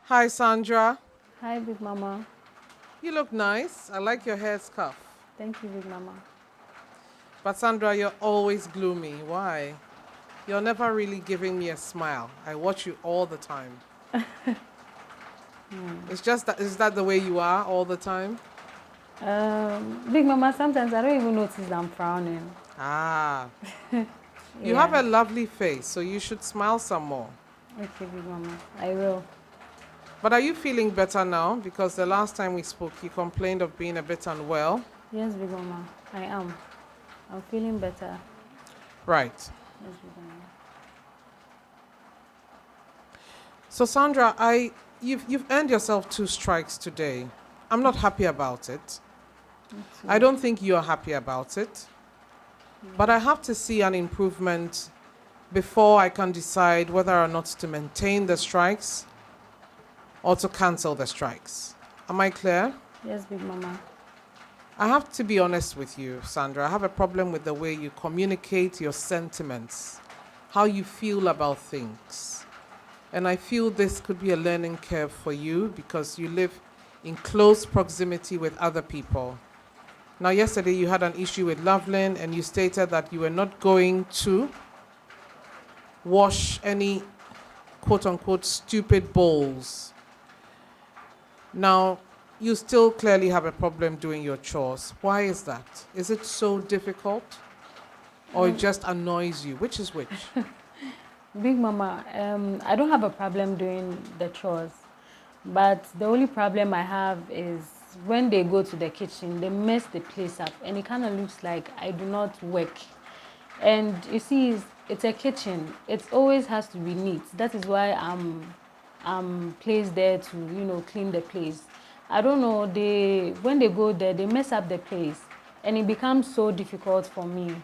Hi, Sandra. Hi, Big Mama. You look nice. I like your hair scarf. Thank you, Big Mama. But Sandra, you're always gloomy. Why? You're never really giving me a smile. I watch you all the time. It's just that, is that the way you are all the time? Big Mama, sometimes I don't even notice I'm frowning. Ah, you have Yeah. a lovely face, so you should smile some more. Okay, Big Mama. I will. But are you feeling better now? Because the last time we spoke, you complained of being a bit unwell. Yes, Big Mama. I am. I'm feeling better. Right. Yes, Big Mama. So Sandra, you've earned yourself 2 strikes today. I'm not happy about it. Me I too. don't think you're happy about it. But I have to see an improvement before I can decide whether or not to maintain the strikes or to cancel the strikes. Am I clear? Yes, Big Mama. I have to be honest with you, Sandra. I have a problem with the way you communicate your sentiments, how you feel about things. And I feel this could be a learning curve for you because you live in close proximity with other people. Now, yesterday you had an issue with Loveland and you stated that you were not going to wash any quote unquote stupid bowls. Now, you still clearly have a problem doing your chores. Why is that? Is it so difficult or it just annoys you? Which is which? Big Mama, I don't have a problem doing the chores. But the only problem I have is when they go to the kitchen, they mess the place up. And it kind of looks like I do not work. And you see, it's a kitchen. It always has to be neat. That is why I'm placed there to clean the place. I don't know. When they go there, they mess up the place, and it becomes so difficult for me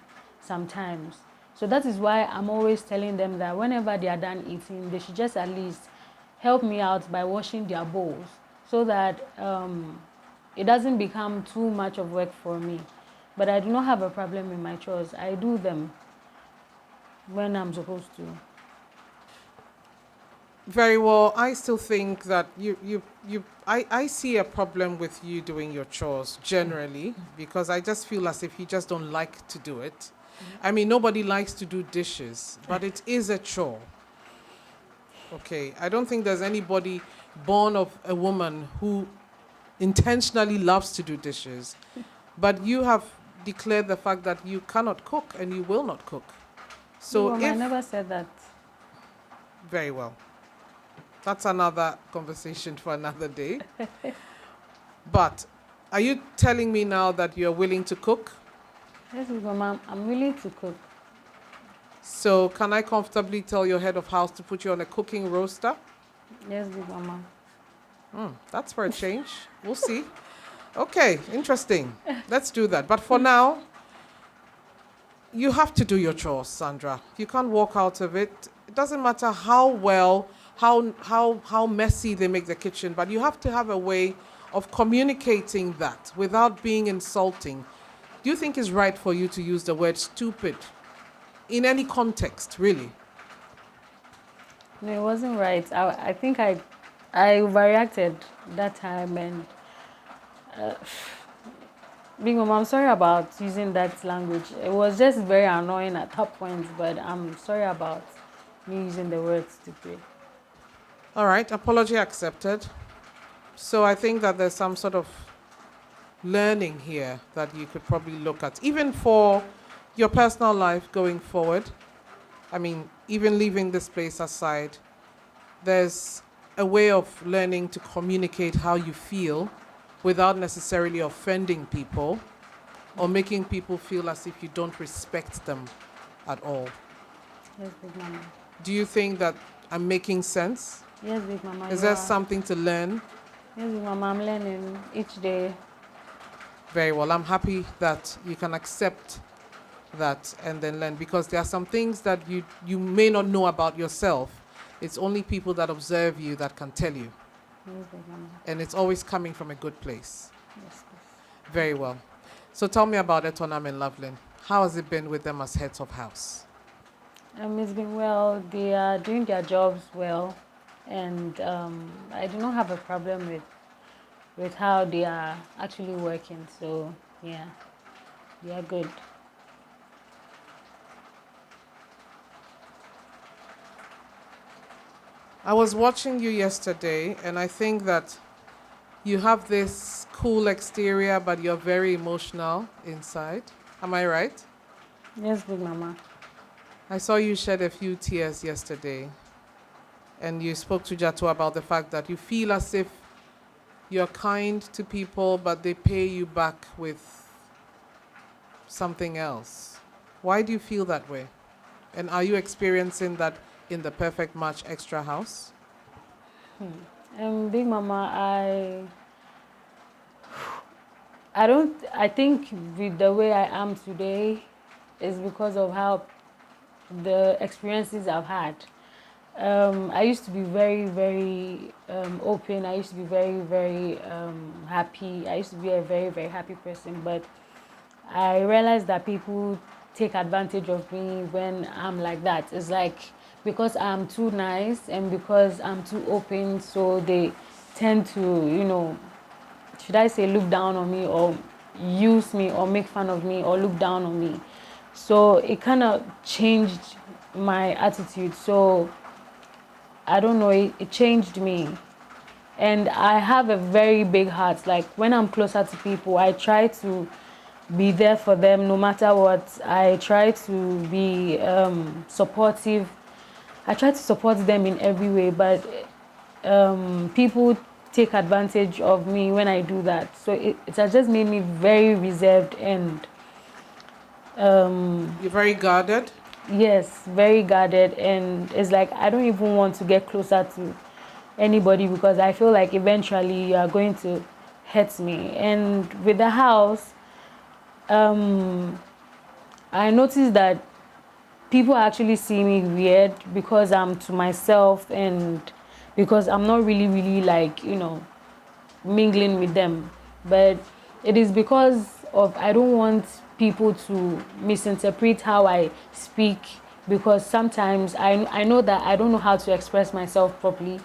sometimes. So that is why I'm always telling them that whenever they are done eating, they should just at least help me out by washing their bowls, so that it doesn't become too much of work for me. But I do not have a problem with my chores. I do them when I'm supposed to. Very well. I still think that I see a problem with you doing your chores generally because I just feel as if you just don't like to do it. I mean, nobody likes to do dishes, but it is a chore. Okay. I don't think there's anybody born of a woman who intentionally loves to do dishes, but you have declared the fact that you cannot cook and you will not cook. Big So Mama, I if, never said that. very well, that's another conversation for another day. But are you telling me now that you're willing to cook? Yes, Big Mama, I'm willing to cook. So can I comfortably tell your head of house to put you on a cooking roster? Yes, Big Mama. That's for a change. We'll see. Okay, interesting. Let's do that. But for now, you have to do your chores, Sandra. You can't walk out of it. It doesn't matter how well, how messy they make the kitchen, but you have to have a way of communicating that without being insulting. Do you think it's right for you to use the word stupid in any context, really? No, it wasn't right. I think I overreacted that time, and Big Mama, I'm sorry about using that language. It was just very annoying at that point, but I'm sorry about me using the word stupid. All right, apology accepted. So I think that there's some sort of learning here that you could probably look at, even for your personal life going forward. I mean, even leaving this place aside, there's a way of learning to communicate how you feel without necessarily offending people or making people feel as if you don't respect them at all. Yes, Big Mama. Do you think that I'm making sense? Yes, Big Mama, Is you there are. something to learn? Yes, Big Mama, I'm learning each day. Very well. I'm happy that you can accept that and then learn because there are some things that you may not know about yourself. It's only people that observe you that can tell you. Yes, Big Mama. And it's always coming from a good place. Yes, please. Very well. So tell me about Etonam and Loveland. How has it been with them as heads of house? It's been well. They are doing their jobs well. and I do not have a problem with how they are actually working. So yeah, they are good. I was watching you yesterday, and I think that you have this cool exterior, but you're very emotional inside. Am I right? Yes, Big Mama. I saw you shed a few tears yesterday, and you spoke to Jato about the fact that you feel as if you're kind to people, but they pay you back with something else. Why do you feel that way? And are you experiencing that in the Perfect Match Extra house? Big Mama, I don't. I think with the way I am today is because of how the experiences I've had. I used to be very, very open. I used to be very, very happy. I used to be a very, very happy person. But I realized that people take advantage of me when I'm like that. It's like because I'm too nice and because I'm too open, so they tend to, should I say, look down on me or use me or make fun of me or look down on me. So it kind of changed my attitude. So I don't know, it changed me. And I have a very big heart. Like when I'm closer to people, I try to be there for them no matter what. I try to be supportive. I try to support them in every way, but people take advantage of me when I do that. So it has just made me very reserved and You're very guarded. yes, very guarded. And it's like I don't even want to get closer to anybody because I feel like eventually you are going to hurt me. And with the house, I noticed that people actually see me weird because I'm to myself and because I'm not really, really like, mingling with them. But it is because of I don't want people to misinterpret how I speak because sometimes I know that I don't know how to express myself properly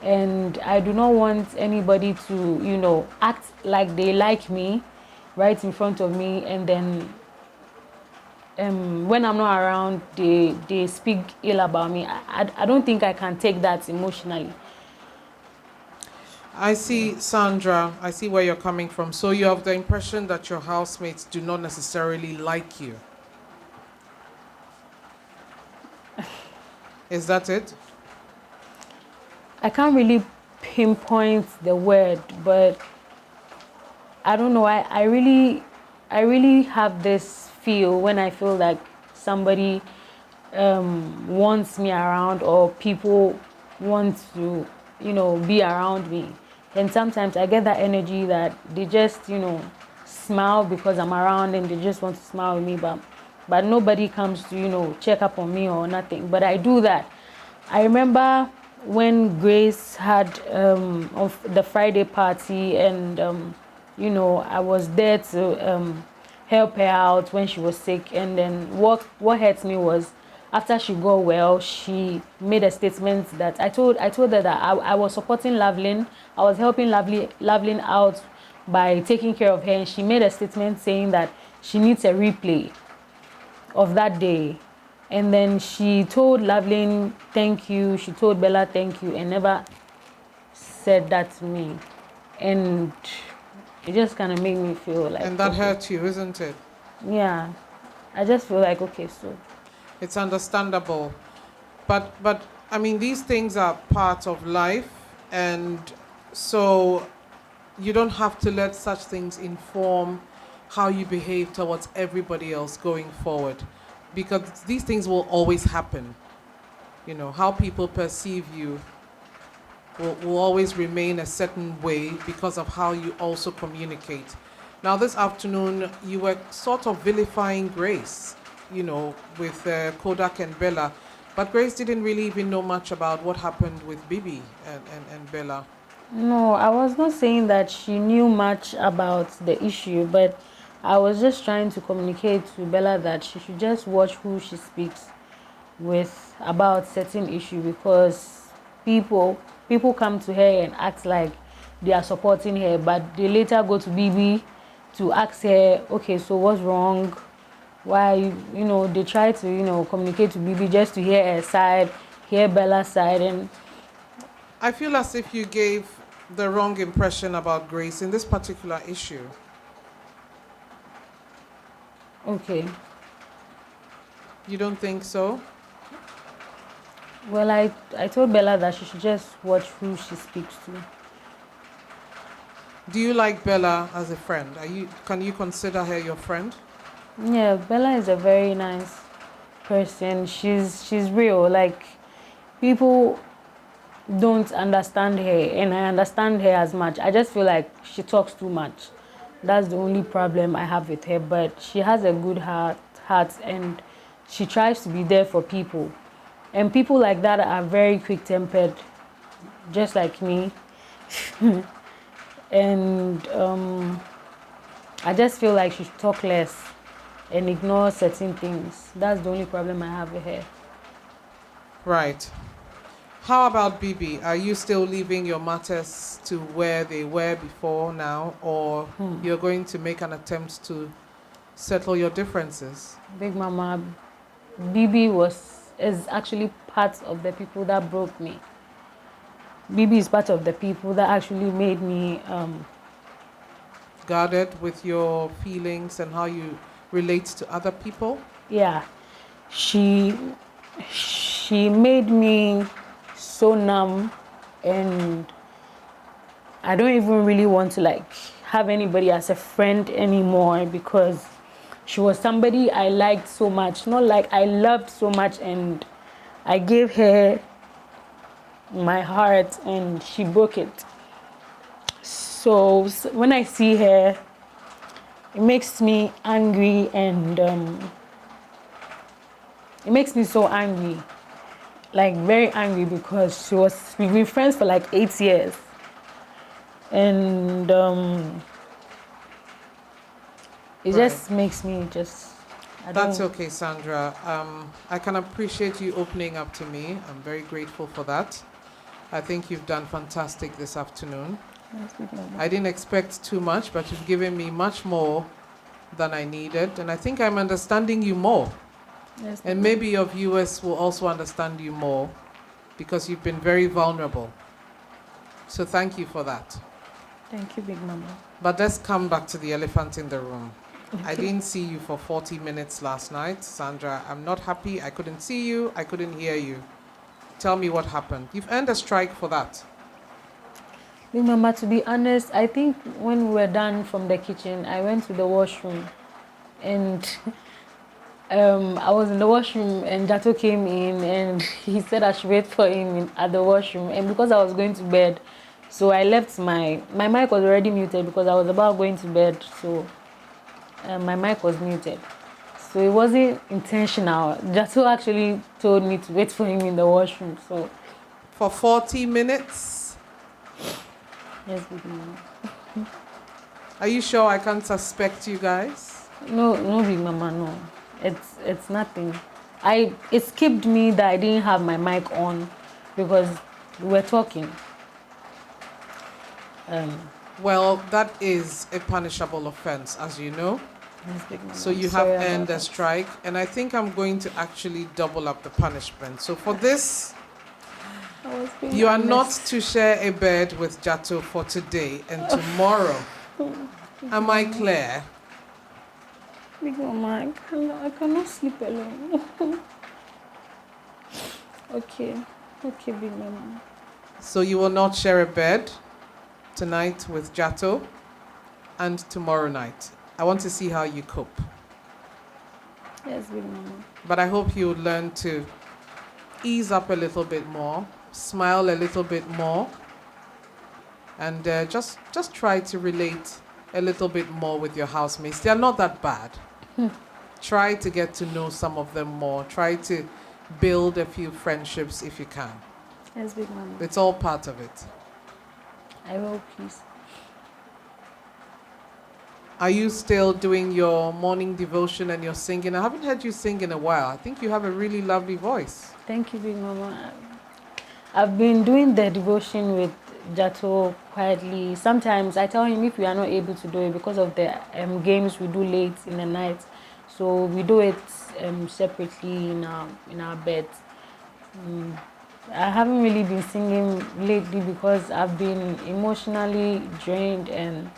and I do not want anybody to, act like they like me right in front of me and then when I'm not around, they speak ill about me. I don't think I can take that emotionally. I see, Sandra, I see where you're coming from. So you have the impression that your housemates do not necessarily like you. Is that it? I can't really pinpoint the word, but I don't know. I really have this feel when I feel like somebody wants me around or people want to, be around me. And sometimes I get that energy that they just, smile because I'm around and they just want to smile with me, but nobody comes to, check up on me or nothing. But I do that. I remember when Grace had of the Friday party and I was there to help her out when she was sick. And then what hurt me was after she got well, she made a statement that I told her that I was supporting Lovelyn. I was helping Lovelyn out by taking care of her, and she made a statement saying that she needs a replay of that day. And then she told Lovelyn thank you, she told Bella thank you, and never said that to me. And it just kind of made me feel like, And that okay, hurt you, isn't it? yeah, I just feel like, okay, so It's understandable. But I mean, these things are part of life, and so you don't have to let such things inform how you behave towards everybody else going forward, because these things will always happen. You know, how people perceive you will always remain a certain way because of how you also communicate. Now, this afternoon, you were sort of vilifying Grace, with Kodak and Bella. But Grace didn't really even know much about what happened with Bibi and Bella. no, I was not saying that she knew much about the issue, but I was just trying to communicate to Bella that she should just watch who she speaks with about certain issue because people come to her and act like they are supporting her, but they later go to BB to ask her, okay, so what's wrong? Why, they try to, communicate to BB just to hear her side, hear Bella's side. And I feel as if you gave the wrong impression about Grace in this particular issue. okay, You don't think so? well, I told Bella that she should just watch who she speaks to. Do you like Bella as a friend? Can you consider her your friend? Yeah, Bella is a very nice person. She's real. Like, people don't understand her, and I understand her as much. I just feel like she talks too much. That's the only problem I have with her. But she has a good heart, and she tries to be there for people. And people like that are very quick-tempered, just like me. And I just feel like she should talk less and ignore certain things. That's the only problem I have with her. Right. How about BB? Are you still leaving your matters to where they were before now, or you're going to make an attempt to settle your differences? Big Mama, BB is actually part of the people that broke me. BB is part of the people that actually made me Guarded with your feelings and how you relate to other people? yeah. She made me so numb, and I don't even really want to like have anybody as a friend anymore, because she was somebody I liked so much, not like I loved so much, and I gave her my heart and she broke it. So when I see her, it makes me angry, and it makes me so angry, like very angry, because we've been friends for like 8 years, and it just makes me just. That's okay, Sandra. I can appreciate you opening up to me. I'm very grateful for that. I think you've done fantastic this afternoon. I didn't expect too much, but you've given me much more than I needed, and I think I'm understanding you more. Yes, and maybe your viewers will also understand you more, because you've been very vulnerable. So thank you for that. Thank you, Big Mama. But let's come back to the elephant in the room. Okay. I didn't see you for 40 minutes last night, Sandra. I'm not happy. I couldn't see you. I couldn't hear you. Tell me what happened. You've earned a strike for that. Big Mama, to be honest, I think when we were done from the kitchen, I went to the washroom, and I was in the washroom, and Jato came in, and he said I should wait for him at the washroom. And because I was going to bed, so I left my mic was already muted because I was about going to bed. So my mic was muted. So it wasn't intentional. Jato actually told me to wait for him in the washroom. So for 40 minutes? Yes, Big Mama. Are you sure I can't suspect you guys? No, Big Mama, no. It's nothing. It skipped me that I didn't have my mic on because we were talking. Well, that is a punishable offense, as you know. Yes, Big Mama. So you have earned a strike, and I think I'm going to actually double up the punishment. So for this, you are not to share a bed with Jato for today and tomorrow. Am I clear? Big Mama, I cannot sleep alone. Okay, Big Mama. So you will not share a bed tonight with Jato and tomorrow night. I want to see how you cope. Yes, Big Mama. But I hope you learn to ease up a little bit more, smile a little bit more, and just try to relate a little bit more with your housemates. They are not that bad. Try to get to know some of them more. Try to build a few friendships if you can. Yes, Big Mama. It's all part of it. I will, please. Are you still doing your morning devotion and your singing? I haven't heard you sing in a while. I think you have a really lovely voice. Thank you, Big Mama. I've been doing the devotion with Jato quietly. Sometimes I tell him if we are not able to do it because of the games we do late in the night, so we do it separately in our beds. I haven't really been singing lately because I've been emotionally drained and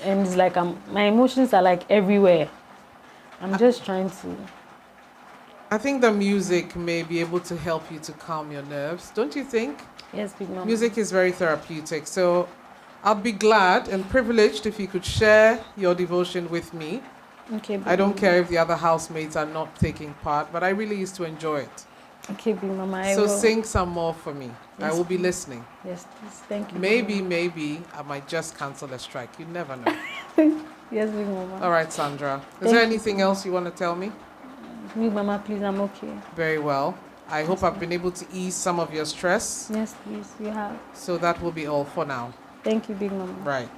it's like my emotions are like everywhere. I'm just trying to. I think the music may be able to help you to calm your nerves. Don't you think? Yes, Big Mama. Music is very therapeutic. So I'll be glad and privileged if you could share your devotion with me. Okay, Big I don't Mama. care if the other housemates are not taking part, but I really used to enjoy it. Okay, Big Mama. I So will. sing some more for me. I Yes, will be please. listening. Yes, please. Thank you. Maybe I might just cancel a strike. You never know. Yes, Big Mama. All right, Sandra. Is Thank there you. anything else you want to tell me? Big Mama, please, I'm okay. Very well. I hope Yes, I've been able to ease some of your stress. Yes, please. You have. So that will be all for now. Thank you, Big Mama. Right.